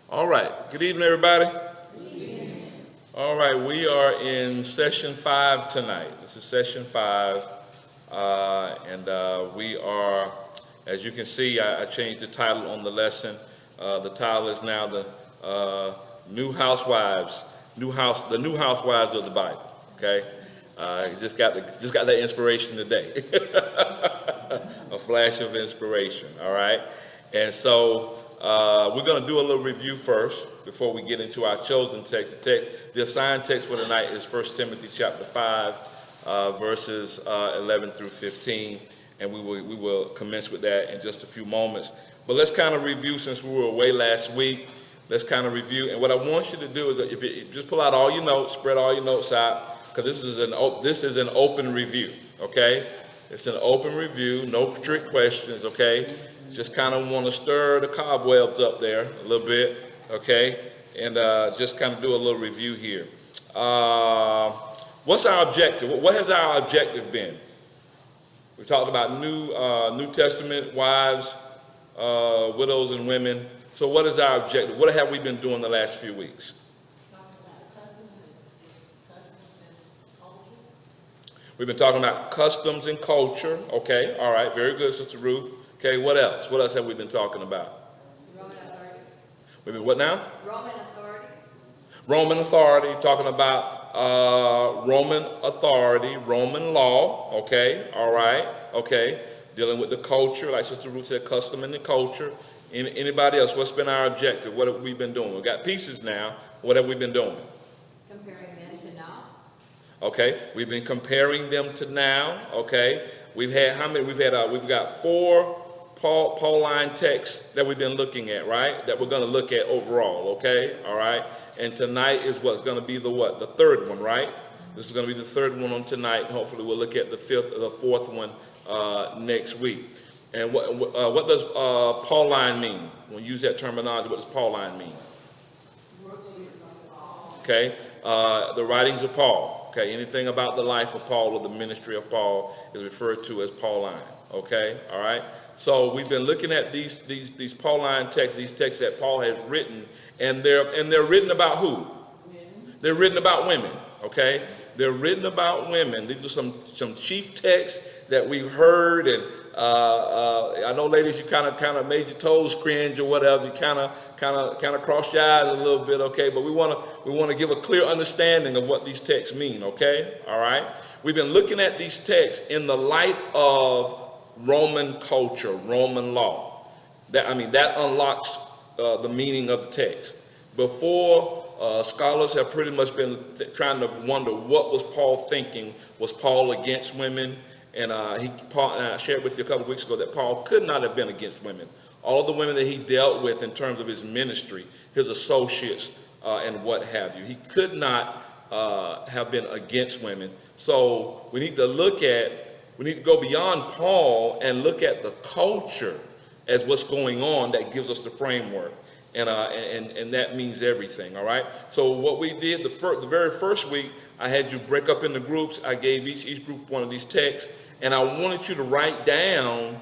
All right. Good evening, everybody. Good evening. All right. We are in session 5 tonight. This is session 5. And we are, as you can see, I changed the title on the lesson. The title is now the New Housewives, the New Housewives of the Bible. Okay. Just got that inspiration today. A flash of inspiration. All right. And so we're going to do a little review first before we get into our chosen text. The assigned text for tonight is 1 Timothy chapter 5, verses 11 through 15. And we will commence with that in just a few moments. But let's kind of review, since we were away last week. Let's kind of review. And what I want you to do is, if you just pull out all your notes, spread all your notes out, because this is an open review, okay? It's an open review, no trick questions, okay? Just kind of want to stir the cobwebs up there a little bit, okay? And just kind of do a little review here. What's our objective? What has our objective been? We talked about New Testament wives, widows, and women. So what is our objective? What have we been doing the last few weeks? We've been talking about customs and culture. Okay, all right, very good, Sister Ruth. Okay, what else? What else have we been talking about? Roman authority. We've been what now? Roman authority. Roman authority, talking about Roman authority, Roman law. Okay, all right, okay. Dealing with the culture, like Sister Ruth said, custom and the culture. Anybody else? What's been our objective? What have we been doing? We've got pieces now. What have we been doing? Comparing them to now. Okay, we've been comparing them to now. Okay, we've had how many? We've got 4 Pauline texts that we've been looking at, right? That we're going to look at overall. Okay, all right. And tonight is what's going to be the third one, right? This is going to be the third one on tonight. Hopefully, we'll look at the fourth one next week. And what does Pauline mean? When you use that terminology, what does Pauline mean? Okay, the writings of Paul. Okay, anything about the life of Paul or the ministry of Paul is referred to as Pauline. Okay, all right. So we've been looking at these Pauline texts, these texts that Paul has written, and they're written about who? They're written about women. Okay, they're written about women. These are some chief texts that we've heard, and I know, ladies, you kind of made your toes cringe or whatever. You kind of crossed your eyes a little bit, okay? But we want to give a clear understanding of what these texts mean, okay? All right. We've been looking at these texts in the light of Roman culture, Roman law. That unlocks the meaning of the text. Before, scholars have pretty much been trying to wonder, what was Paul thinking? Was Paul against women? And I shared with you a couple of weeks ago that Paul could not have been against women. All of the women that he dealt with in terms of his ministry, his associates, and what have you, he could not have been against women. So we need to go beyond Paul and look at the culture as what's going on that gives us the framework. And that means everything, all right? So what we did the very first week, I had you break up into groups. I gave each group one of these texts, and I wanted you to write down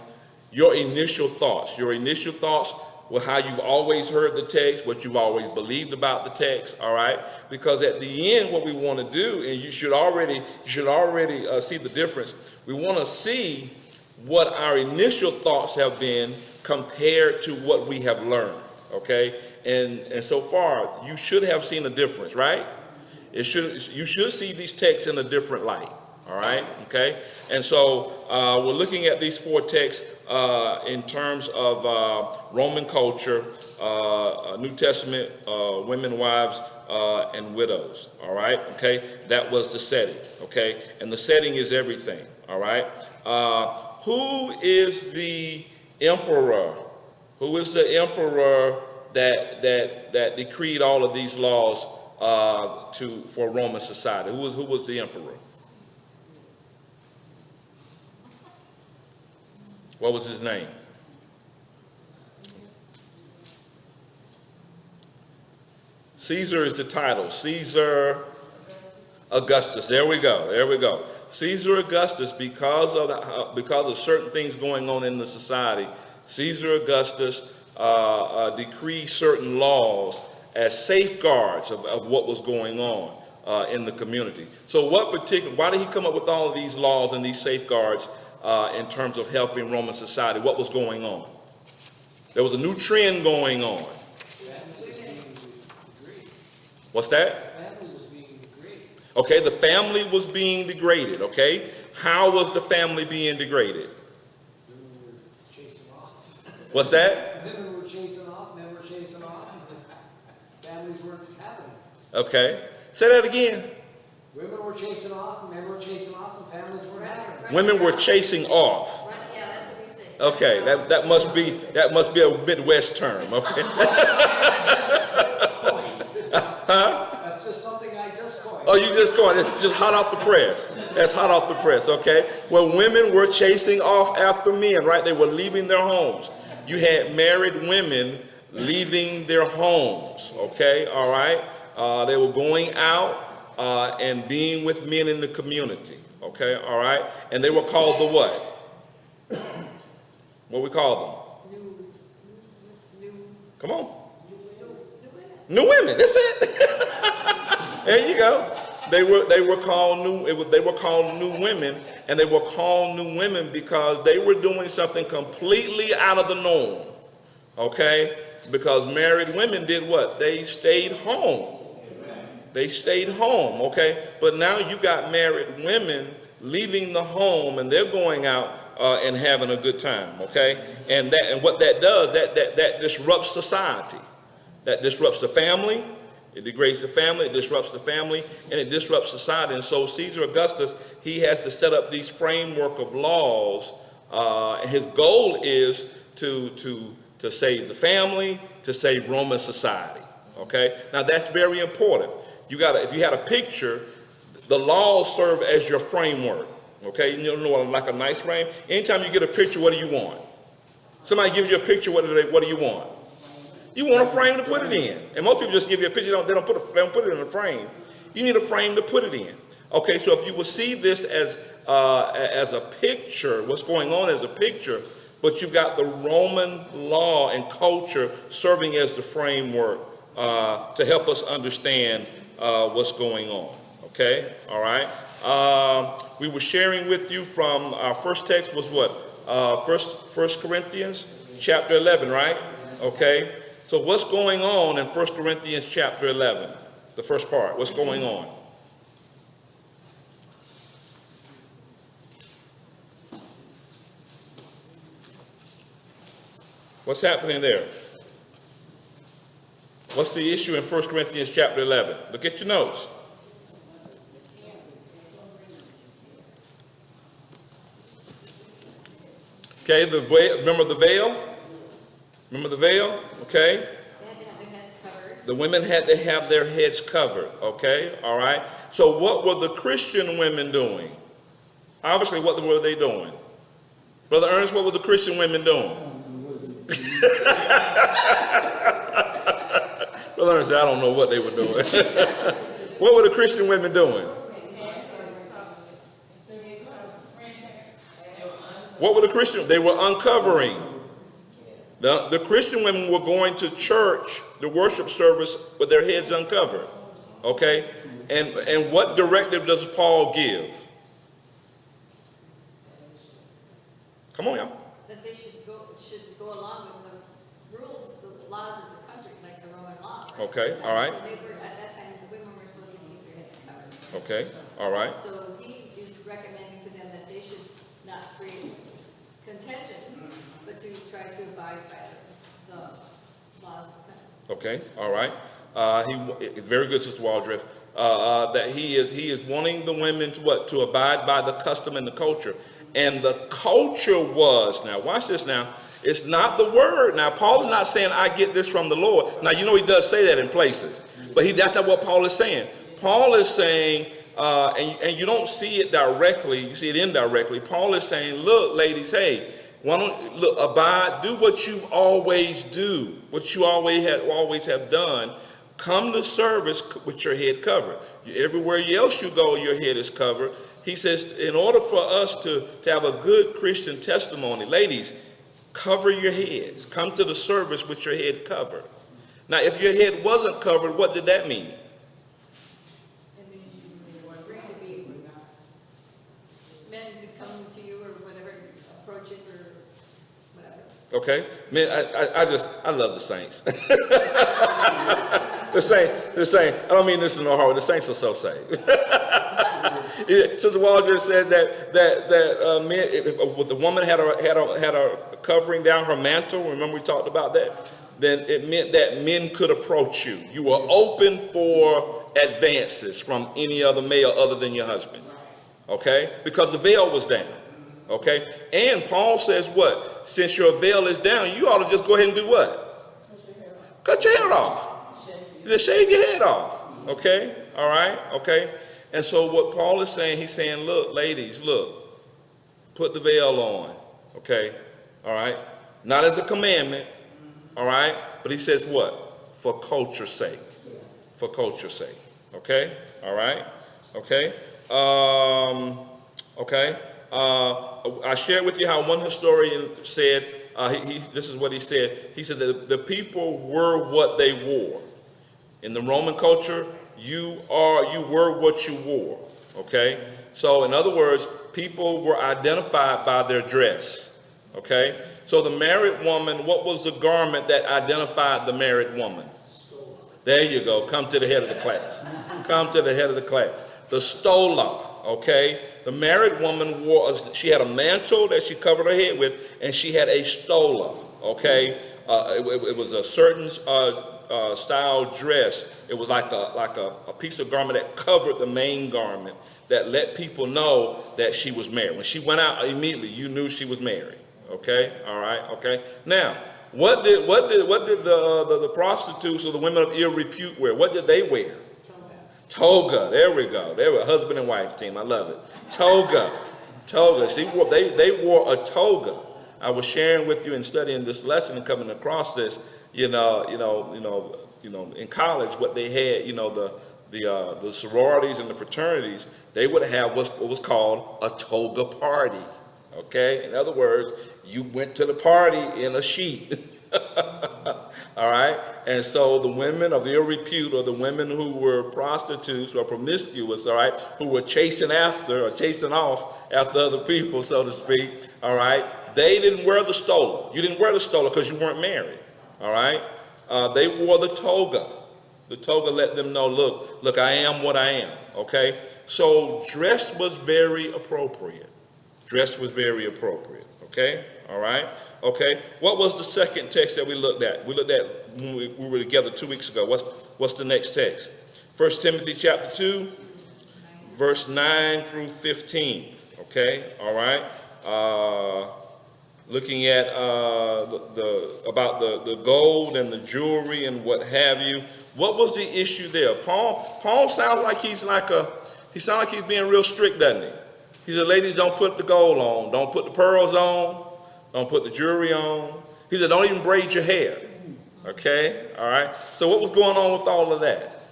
your initial thoughts. Your initial thoughts were how you've always heard the text, what you've always believed about the text, all right? Because at the end, what we want to do, and you should already see the difference. We want to see what our initial thoughts have been compared to what we have learned, okay? And so far, you should have seen a difference, right? You should see these texts in a different light, all right? Okay? And so we're looking at these 4 texts in terms of Roman culture, New Testament, women, wives, and widows, all right? Okay? That was the setting, okay? And the setting is everything, all right? Who is the emperor? Who is the emperor that decreed all of these laws for Roman society? Who was the emperor? What was his name? Caesar is the title. Caesar Augustus. There we go. Caesar Augustus, because of certain things going on in the society. Caesar Augustus decree certain laws as safeguards of what was going on in the community. So why did he come up with all of these laws and these safeguards in terms of helping Roman society? What was going on? There was a new trend going on. What's that? Family was being degraded. Okay, the family was being degraded, okay? How was the family being degraded? Women were chasing off. What's that? Women were chasing off, men were chasing off. Families weren't having it. Okay. Say that again. Women were chasing off, men were chasing off, and families weren't having it. Women were chasing off. Right, yeah, that's what we say. Okay, that must be a Midwest term, okay? That's just something I just coined. Oh, you just coined it. It's just hot off the press. That's hot off the press, okay? Well, women were chasing off after men, right? They were leaving their homes. You had married women leaving their homes, okay? All right? They were going out and being with men in the community, okay? All right? And they were called the what? What we call them? Come on. New women. That's it. There you go. They were called new women, and they were called new women because they were doing something completely out of the norm. Okay? Because married women did what? They stayed home. They stayed home, okay? But now you got married women leaving the home, and they're going out and having a good time, okay? And what that does, that disrupts society. That disrupts the family. It degrades the family, it disrupts the family, and it disrupts society. And so Caesar Augustus, he has to set up these framework of laws. His goal is to save the family, to save Roman society. Okay? Now that's very important. If you had a picture, the laws serve as your framework. Okay? You know, like a nice frame. Anytime you get a picture, what do you want? Somebody gives you a picture, what do you want? You want a frame to put it in. And most people just give you a picture, they don't put it in a frame. You need a frame to put it in. Okay, so if you will see this as a picture, what's going on as a picture, but you've got the Roman law and culture serving as the framework to help us understand what's going on. Okay, all right. We were sharing with you from our first text was what? First Corinthians chapter 11, right? Okay. So what's going on in 1 Corinthians chapter 11? The first part, what's going on? What's happening there? What's the issue in 1 Corinthians chapter 11? Look at your notes. Okay, remember the veil? Remember the veil? Okay. They had to have their heads covered. The women had to have their heads covered. Okay. All right. So what were the Christian women doing? Obviously, what were they doing? Brother Ernest, what were the Christian women doing? Brother Ernest said, I don't know what they were doing. What were the Christian women doing? What were the Christian? They were uncovering. The Christian women were going to church, the worship service, with their heads uncovered. Okay? And what directive does Paul give? Come on, y'all. That they should go along with the rules, the laws of the country, like the Roman law. Right? Okay, all right. So they were, at that time, the women were supposed to keep their heads covered. Okay, all right. So he is recommending to them that they should not create contention, but to try to abide by the laws of the country. Okay, all right. Very good, Sister Waldress. That he is wanting the women to what? To abide by the custom and the culture. And the culture was, now watch this now, it's not the word. Now Paul is not saying I get this from the Lord. Now you know he does say that in places, but that's not what Paul is saying. Paul is saying, and you don't see it directly, you see it indirectly. Paul is saying, look, ladies, hey, abide, do what you always do, what you always have done. Come to service with your head covered. Everywhere else you go, your head is covered. He says, in order for us to have a good Christian testimony, ladies, Cover your heads. Come to the service with your head covered. Now, if your head wasn't covered, what did that mean? It means you agree to be, men to come to you or whatever, approach it or whatever. Okay? Man, I love the saints. The saints, I don't mean this in no hard way. The saints are so saved. Sister Walter said that men, if the woman had a covering down her mantle, remember we talked about that? Then it meant that men could approach you. You were open for advances from any other male other than your husband. Okay? Because the veil was down. Okay? And Paul says what? Since your veil is down, you ought to just go ahead and do what? Cut your hair off. Just shave your head off. Okay? All right? Okay? And so what Paul is saying, he's saying, look, ladies, look, put the veil on. Okay? All right? Not as a commandment. All right? But he says what? For culture's sake. For culture's sake. Okay? All right? Okay? Okay? I shared with you how one historian said, this is what he said. He said that the people were what they wore. In the Roman culture, you were what you wore. Okay? So in other words, people were identified by their dress. Okay? So the married woman, what was the garment that identified the married woman? There you go. Come to the head of the class. Come to the head of the class. The stola. Okay? The married woman she had a mantle that she covered her head with, and she had a stola. Okay? It was a certain style dress. It was like a piece of garment that covered the main garment that let people know that she was married. When she went out, immediately you knew she was married. Okay, all right, okay. Now, what did the prostitutes or the women of ill repute wear? What did they wear? Toga. There we go. They were a husband and wife team. I love it. Toga. See, they wore a toga. I was sharing with you and studying this lesson and coming across this. In college, what they had, the sororities and the fraternities, they would have what was called a toga party. Okay, in other words, you went to the party in a sheet. All right, and so the women of ill repute, or the women who were prostitutes or promiscuous, all right, who were chasing off after other people, so to speak, all right, they didn't wear the stola. You didn't wear the stola because you weren't married. All right, they wore the toga. The toga let them know, look, I am what I am. Okay, so dress was very appropriate. Dress was very appropriate. Okay, all right. Okay, what was the second text that we looked at? We looked at when we were together 2 weeks ago. What's the next text? 1 Timothy chapter 2, verse 9 through 15. Okay, all right. Looking at about the gold and the jewelry and what have you. What was the issue there? Paul sounds like he sounds like he's being real strict, doesn't he? He said, ladies, don't put the gold on, don't put the pearls on, don't put the jewelry on. He said, don't even braid your hair. Okay, all right. So what was going on with all of that?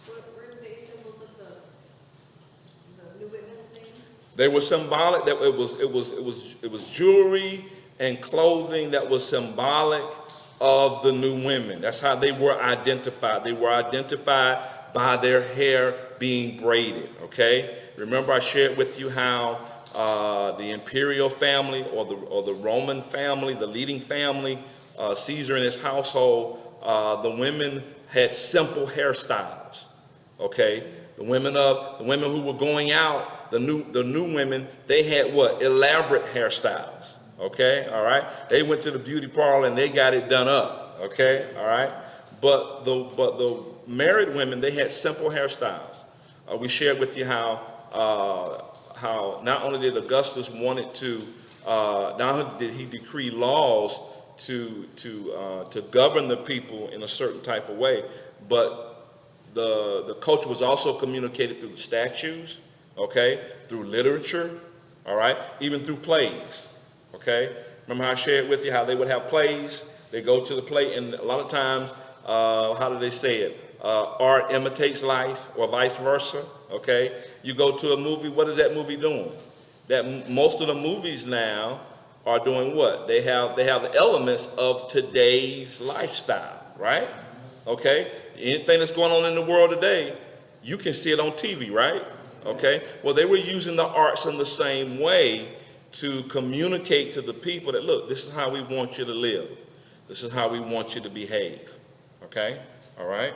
Were they symbols of the new women thing? They were symbolic. That it was jewelry and clothing that was symbolic of the new women. That's how they were identified. They were identified by their hair being braided. Okay. Remember, I shared with you how the imperial family or the Roman family, the leading family, Caesar and his household, the women had simple hairstyles. Okay. The women who were going out, the new women, they had what? Elaborate hairstyles. Okay, all right. They went to the beauty parlor and they got it done up. Okay, all right. But the married women, they had simple hairstyles. We shared with you how not only did Augustus wanted to, not only did he decree laws to govern the people in a certain type of way, but the culture was also communicated through the statues, okay, through literature, all right, even through plays, okay. Remember how I shared with you how they would have plays? They go to the play, and a lot of times, how do they say it? Art imitates life, or vice versa, okay. You go to a movie, what is that movie doing? that most of the movies now are doing what? They have the elements of today's lifestyle, right? Okay? Anything that's going on in the world today, you can see it on TV, right? Okay? Well, they were using the arts in the same way to communicate to the people that, look, this is how we want you to live. This is how we want you to behave. Okay? All right?